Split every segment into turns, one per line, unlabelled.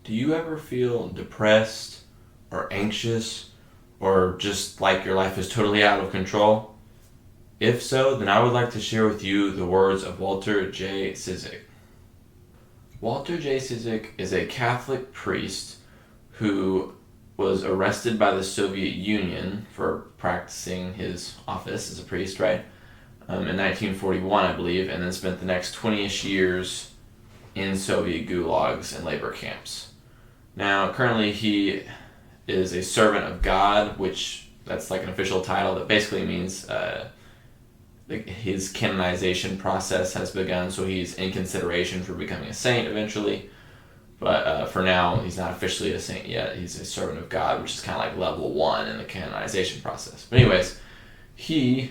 Do you ever feel depressed or anxious or just like your life is totally out of control? If so, then I would like to share with you the words of Walter J. Ciszek. Walter J. Ciszek is a Catholic priest who was arrested by the Soviet Union for practicing his office as a priest, right? In 1941, I believe, and then spent the next 20-ish years in Soviet gulags and labor camps. Now, currently he is a servant of God, which that's like an official title that basically means his canonization process has begun, so he's in consideration for becoming a saint eventually. But for now, he's not officially a saint yet. He's a servant of God, which is kind of like level 1 in the canonization process. But anyways, he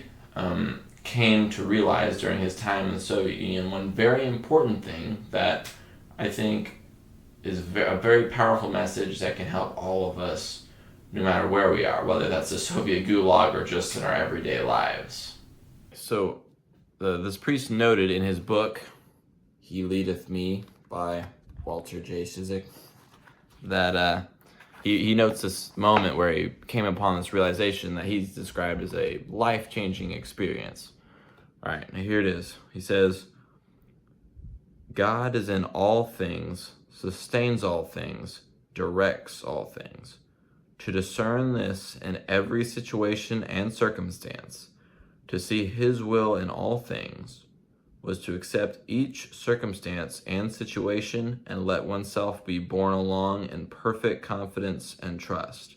came to realize during his time in the Soviet Union one very important thing that I think is a very powerful message that can help all of us no matter where we are, whether that's the Soviet gulag or just in our everyday lives. So this priest noted in his book, He Leadeth Me by Walter J. Ciszek, that he notes this moment where he came upon this realization that he's described as a life-changing experience. All right, now here it is. He says, God is in all things, sustains all things, directs all things. To discern this in every situation and circumstance, to see his will in all things, was to accept each circumstance and situation and let oneself be borne along in perfect confidence and trust.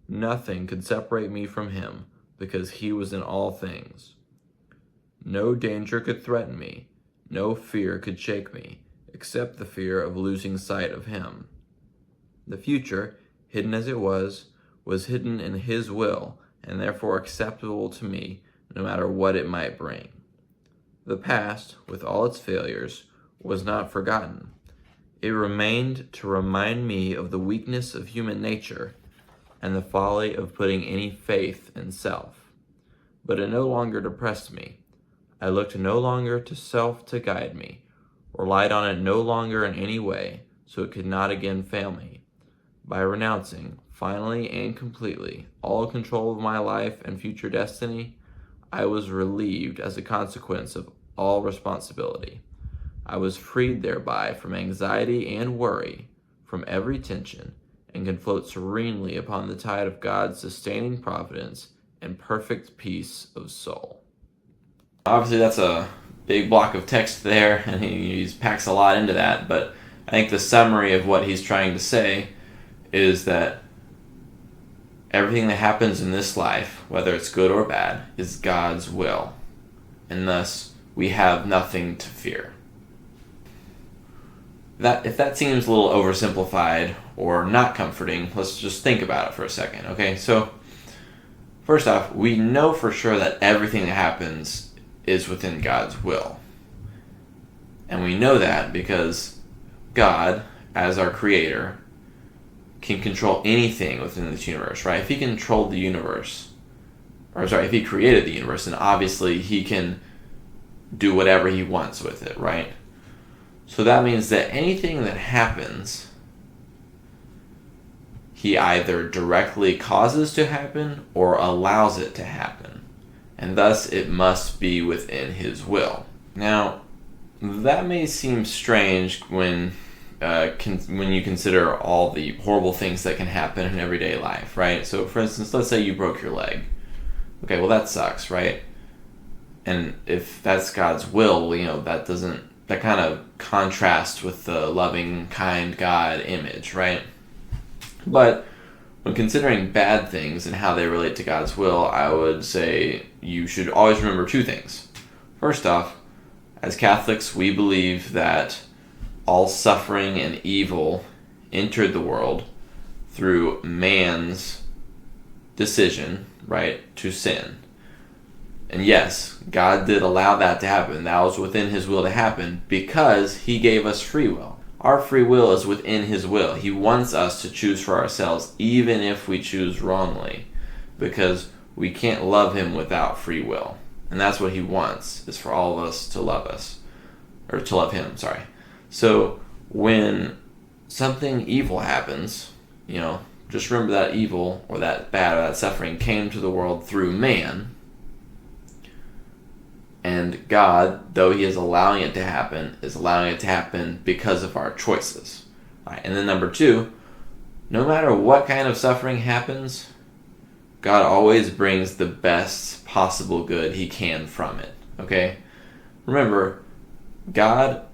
Nothing could separate me from him, because he was in all things. No danger could threaten me, no fear could shake me, except the fear of losing sight of him. The future, hidden as it was hidden in his will, and therefore acceptable to me, no matter what it might bring. The past, with all its failures, was not forgotten. It remained to remind me of the weakness of human nature and the folly of putting any faith in self. But it no longer depressed me. I looked no longer to self to guide me, relied on it no longer in any way, so it could not again fail me. By renouncing, finally and completely, all control of my life and future destiny, I was relieved as a consequence of all responsibility. I was freed thereby from anxiety and worry, from every tension, and can float serenely upon the tide of God's sustaining providence and perfect peace of soul. Obviously, that's a big block of text there, and he packs a lot into that, but I think the summary of what he's trying to say is that everything that happens in this life, whether it's good or bad, is God's will, and thus we have nothing to fear. If that seems a little oversimplified or not comforting, let's just think about it for a second, okay? So, first off, we know for sure that everything that happens is within God's will. And we know that because God, as our creator, can control anything within this universe, right? If he controlled the universe, if he created the universe, then obviously he can do whatever he wants with it, right? So that means that anything that happens, he either directly causes to happen or allows it to happen. And thus it must be within his will. Now, that may seem strange when you consider all the horrible things that can happen in everyday life, right? So, for instance, let's say you broke your leg. Okay, well, that sucks, right? And if that's God's will, that kind of contrasts with the loving, kind God image, right? But when considering bad things and how they relate to God's will, I would say you should always remember two things. First off, as Catholics, we believe that all suffering and evil entered the world through man's decision, right, to sin. And yes, God did allow that to happen. That was within his will to happen because he gave us free will. Our free will is within his will. He wants us to choose for ourselves, even if we choose wrongly, because we can't love him without free will. And that's what he wants, is for all of us to love him, sorry. So when something evil happens, just remember that evil or that bad or that suffering came to the world through man. And God, though he is allowing it to happen, is allowing it to happen because of our choices. Right? And then number 2, no matter what kind of suffering happens, God always brings the best possible good he can from it. Okay? Remember, God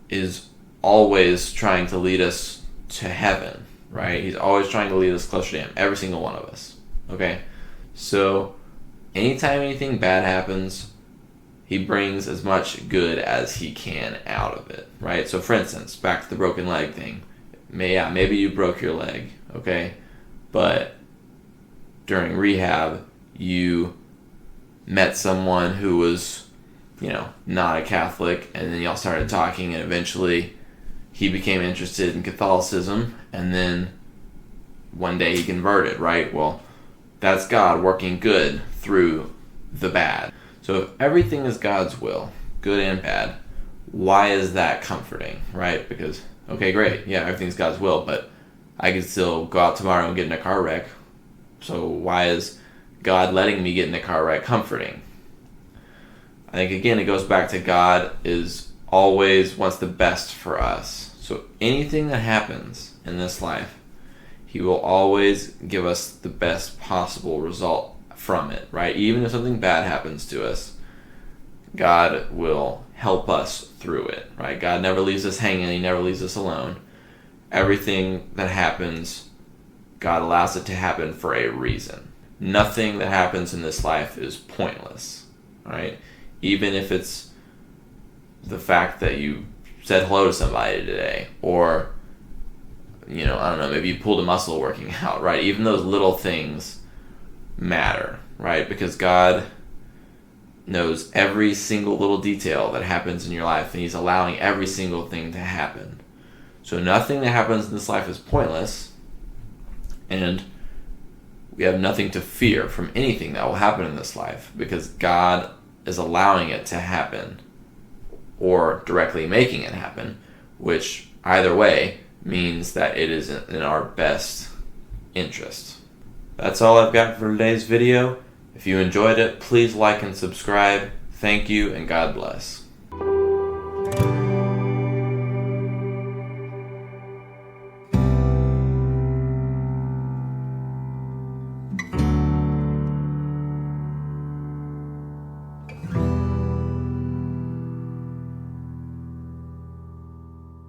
is always trying to lead us to heaven, right? He's always trying to lead us closer to him, every single one of us. Okay? So, anytime anything bad happens, he brings as much good as he can out of it, right? So, for instance, back to the broken leg thing. Maybe you broke your leg, okay? But during rehab, you met someone who was, not a Catholic, and then y'all started talking, and eventually he became interested in Catholicism, and then one day he converted, right? Well, that's God working good through the bad. So if everything is God's will, good and bad, why is that comforting, right? Because, okay, great, yeah, everything's God's will, but I could still go out tomorrow and get in a car wreck. So why is God letting me get in a car wreck comforting? I think, again, it goes back to God is always wants the best for us. So anything that happens in this life, he will always give us the best possible result from it, right? Even if something bad happens to us, God will help us through it, right? God never leaves us hanging. He never leaves us alone. Everything that happens, God allows it to happen for a reason. Nothing that happens in this life is pointless, right? Even if it's the fact that you said hello to somebody today, or, I don't know, maybe you pulled a muscle working out, right? Even those little things matter, right? Because God knows every single little detail that happens in your life, and he's allowing every single thing to happen. So nothing that happens in this life is pointless, and we have nothing to fear from anything that will happen in this life, because God is allowing it to happen or directly making it happen, which either way means that it is in our best interest. That's all I've got for today's video. If you enjoyed it, please like and subscribe. Thank you, and God bless.